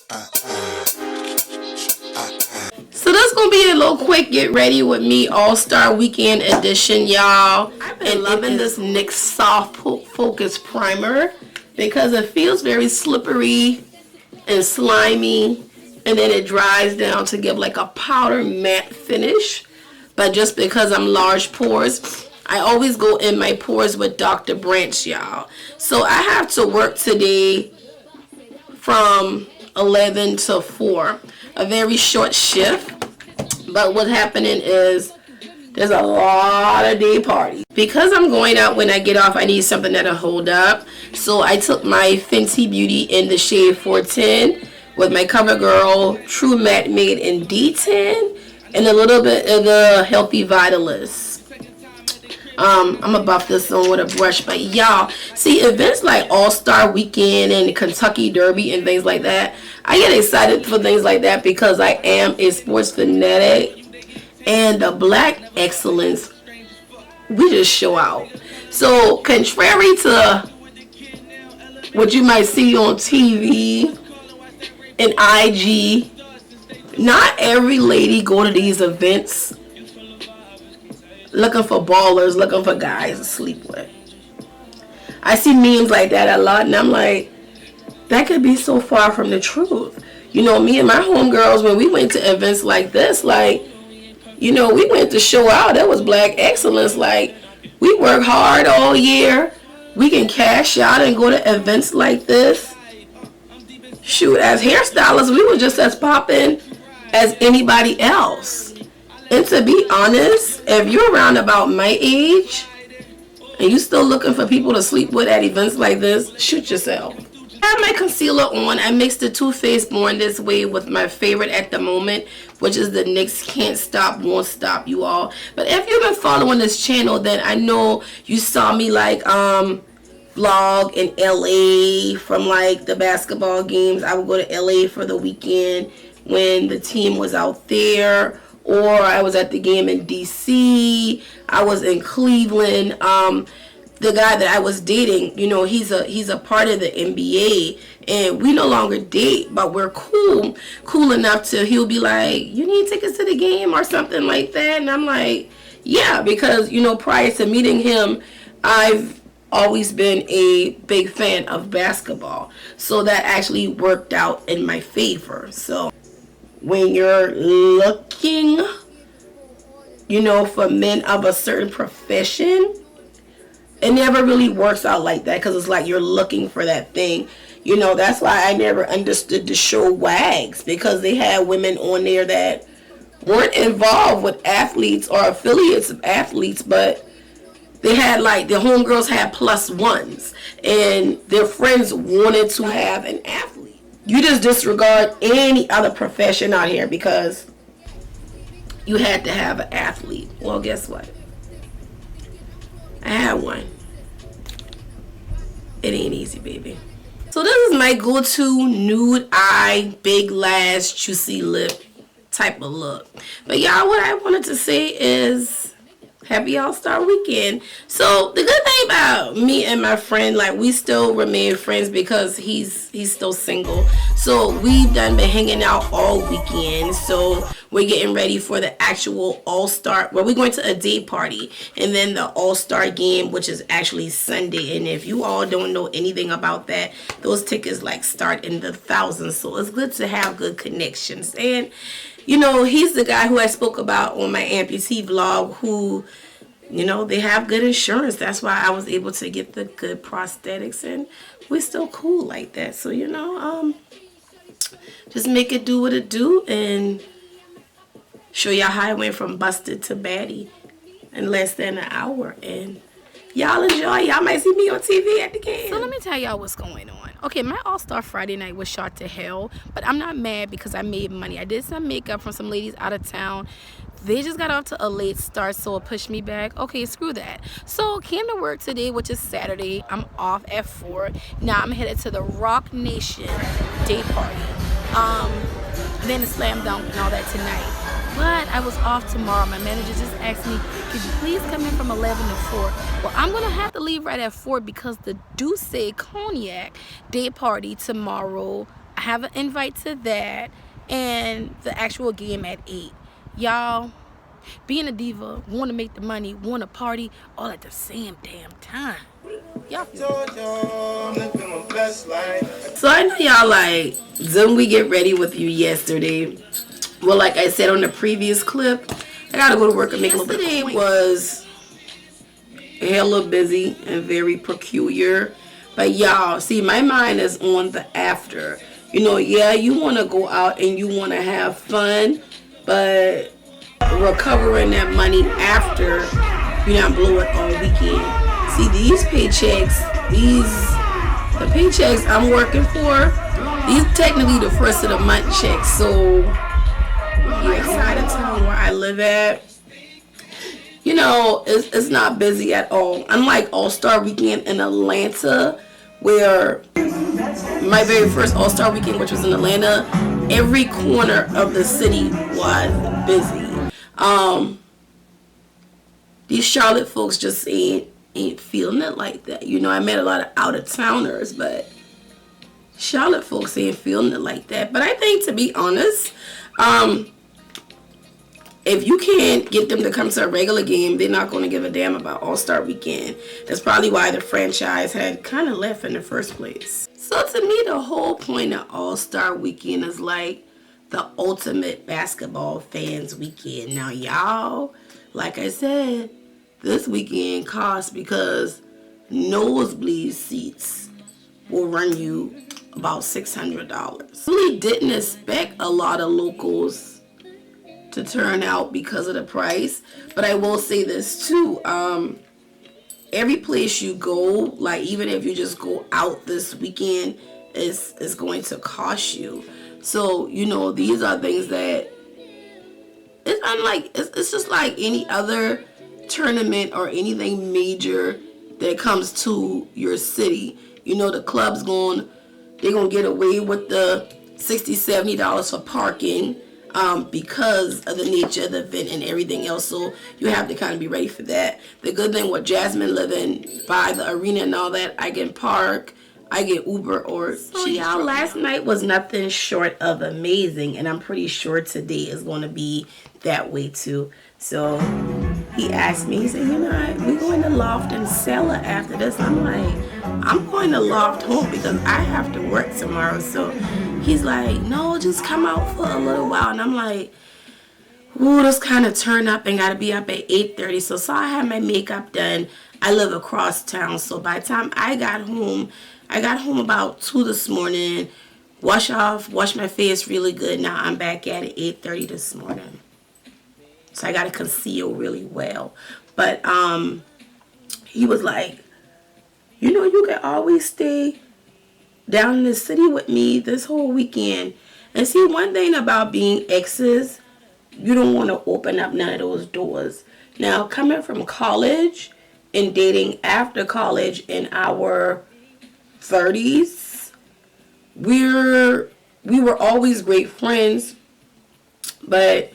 So that's gonna be a little quick get ready with me All-Star Weekend edition, y'all. I've been loving this NYX Soft Focus Primer because it feels very slippery and slimy, and then it dries down to give like a powder matte finish. But just because I'm large pores, I always go in my pores with Dr. Branch, y'all. So I have to work today from 11 to 4, a very short shift. But what's happening is there's a lot of day parties. Because I'm going out when I get off, I need something that'll hold up. So I took my Fenty Beauty in the shade 410 with my CoverGirl True Matte Made in D10 and a little bit of the Healthy Vitalist. I'm gonna buff this on with a brush, but y'all see events like All-Star Weekend and Kentucky Derby and things like that. I get excited for things like that because I am a sports fanatic, and the Black Excellence, we just show out. So contrary to what you might see on TV and IG, not every lady go to these events looking for ballers, looking for guys to sleep with. I see memes like that a lot, and I'm like, that could be so far from the truth. You know, me and my homegirls, when we went to events like this, like, you know, we went to show out. That was Black Excellence. Like, we work hard all year. We can cash out and go to events like this. Shoot, as hairstylists, we were just as popping as anybody else. And to be honest, if you're around about my age and you still looking for people to sleep with at events like this, shoot yourself. I have my concealer on. I mixed the Too Faced Born This Way with my favorite at the moment, which is the NYX Can't Stop, Won't Stop, you all. But if you've been following this channel, then I know you saw me like vlog in LA from like the basketball games. I would go to LA for the weekend when the team was out there. Or I was at the game in DC. I was in Cleveland. The guy that I was dating, you know, he's a part of the NBA, and we no longer date, but we're cool enough to, he'll be like, you need tickets to the game or something like that, and I'm like, yeah, because, you know, prior to meeting him, I've always been a big fan of basketball, so that actually worked out in my favor. So when you're looking, you know, for men of a certain profession, it never really works out like that because it's like you're looking for that thing. You know, that's why I never understood the show Wags, because they had women on there that weren't involved with athletes or affiliates of athletes, but they had like, the homegirls had plus ones and their friends wanted to have an athlete. You just disregard any other profession out here because you had to have an athlete. Well, guess what? I had one. It ain't easy, baby. So this is my go-to nude eye, big lash, juicy lip type of look. But y'all, what I wanted to say is happy All-Star Weekend. So the good thing about me and my friend, like, we still remain friends because he's still single. So we've been hanging out all weekend. So we're getting ready for the actual All-Star. Well, we're going to a day party and then the All-Star game, which is actually Sunday. And if you all don't know anything about that, those tickets like start in the thousands. So it's good to have good connections. And you know, he's the guy who I spoke about on my amputee vlog who, you know, they have good insurance. That's why I was able to get the good prosthetics, and we're still cool like that. So, you know, just make it do what it do and show y'all how I went from busted to baddie in less than an hour. And y'all enjoy. Y'all might see me on TV at the game. So let me tell y'all what's going on. Okay, my All-Star Friday night was shot to hell, but I'm not mad because I made money. I did some makeup from some ladies out of town. They just got off to a late start, so it pushed me back. Okay, screw that. So came to work today, which is Saturday. I'm off at 4. Now I'm headed to the Rock Nation day party. Then the slam dunk and all that tonight. But I was off tomorrow. My manager just asked me, could you please come in from 11 to 4? Well, I'm going to have to leave right at 4 because the Douce Cognac day party tomorrow, I have an invite to that, and the actual game at 8. Y'all, being a diva, want to make the money, want to party, all at the same damn time. Y'all feel so I know y'all like, didn't we get ready with you yesterday? Well, like I said on the previous clip, I gotta go to work and make a little bit of point. Was hella busy and very peculiar. But y'all, see, my mind is on the after. You know, yeah, you want to go out and you want to have fun, but recovering that money after you not blow it all weekend. See, these paychecks, the paychecks I'm working for, these technically the first of the month checks. So, like side of town where I live at, you know, it's not busy at all. Unlike All-Star Weekend in Atlanta, where my very first All-Star Weekend, which was in Atlanta, every corner of the city was busy. These Charlotte folks just ain't feeling it like that. You know, I met a lot of out-of-towners, but Charlotte folks ain't feeling it like that. But I think, to be honest, if you can't get them to come to a regular game, they're not going to give a damn about All-Star Weekend. That's probably why the franchise had kind of left in the first place. So to me, the whole point of All-Star Weekend is like the ultimate basketball fans weekend. Now, y'all, like I said, this weekend costs because nosebleed seats will run you about $600. Really didn't expect a lot of locals to turn out because of the price, but I will say this too, every place you go, like even if you just go out this weekend, is going to cost you. So, you know, these are things that it's unlike, it's just like any other tournament or anything major that comes to your city. You know, the club's they're gonna get away with the $60-$70 for parking, because of the nature of the event and everything else. So you have to kind of be ready for that. The good thing with Jasmine living by the arena and all that, I can park, I get Uber or y'all, last night was nothing short of amazing, and I'm pretty sure today is going to be that way too. So he asked me, he said, you know, we're going to Loft and Cellar after this. I'm like, I'm going to Loft home because I have to work tomorrow. So he's like, no, just come out for a little while. And I'm like, ooh, this kind of turn up and got to be up at 8:30. So I had my makeup done. I live across town. So by the time I got home about 2 this morning, wash my face really good. Now I'm back at it 8:30 this morning. So I got to conceal really well. But he was like, you know, you can always stay down in the city with me this whole weekend. And see, one thing about being exes, you don't want to open up none of those doors. Now, coming from college and dating after college in our 30s, we were always great friends, but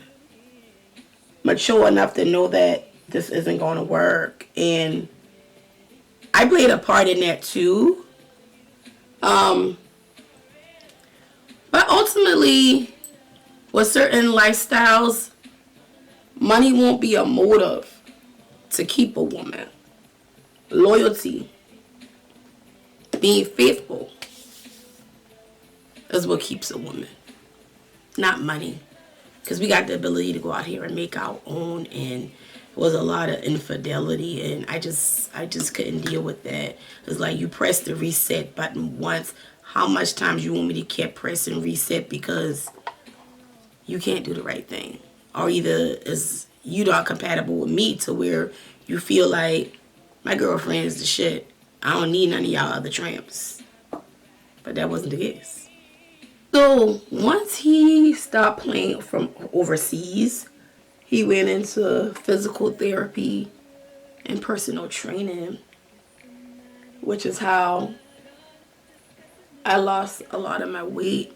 mature enough to know that this isn't going to work. And I played a part in that too. But ultimately, with certain lifestyles, money won't be a motive to keep a woman. Loyalty, being faithful, is what keeps a woman, not money. Because we got the ability to go out here and make our own, and it was a lot of infidelity, and I just couldn't deal with that. It's like you press the reset button once. How much times you want me to keep pressing reset because you can't do the right thing? Or either is you not compatible with me to where you feel like my girlfriend is the shit. I don't need none of y'all other tramps. But that wasn't the case. So once he stopped playing from overseas, he went into physical therapy and personal training, which is how I lost a lot of my weight.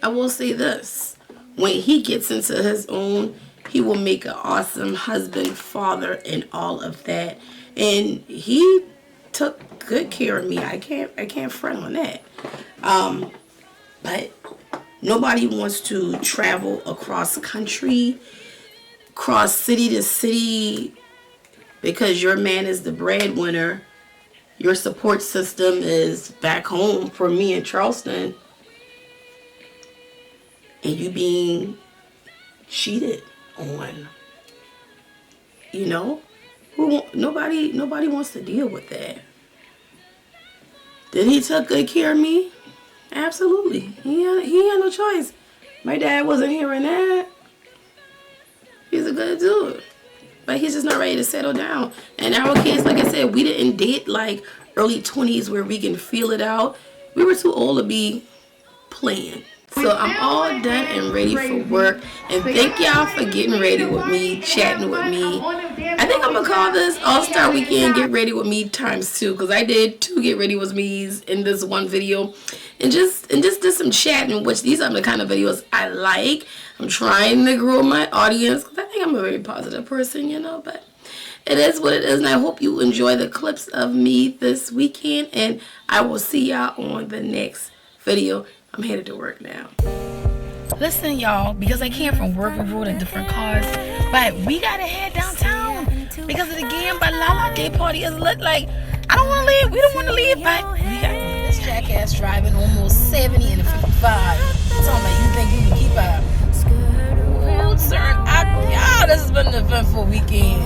I will say this, when he gets into his own, he will make an awesome husband, father, and all of that. And he took good care of me. I can't front on that. But nobody wants to travel across country, cross city to city, because your man is the breadwinner. Your support system is back home, for me in Charleston, and you being cheated on. You know, nobody wants to deal with that. Did he take good care of me? Absolutely. He had no choice. My dad wasn't hearing that. He's a good dude. But he's just not ready to settle down. And our kids, like I said, we didn't date like early 20s where we can feel it out. We were too old to be playing. So I'm all done and ready for work. And thank y'all for getting ready with me, chatting with me. I think I'm going to call this All-Star Weekend Get Ready With Me ×2. Because I did 2 Get Ready With Me's in this one video. And just did some chatting, which these are the kind of videos I like. I'm trying to grow my audience because I think I'm a very positive person, you know. But it is what it is. And I hope you enjoy the clips of me this weekend. And I will see y'all on the next video. I'm headed to work now. Listen, y'all, because I came from work, we rode in different cars, but we gotta head downtown because of the Gamba Lala Day party. It look like I don't want to leave. We don't want to leave, but we got this jackass driving almost 70 in a 55. Talking about you think you can keep up? Oh, sir, y'all, this has been an eventful weekend.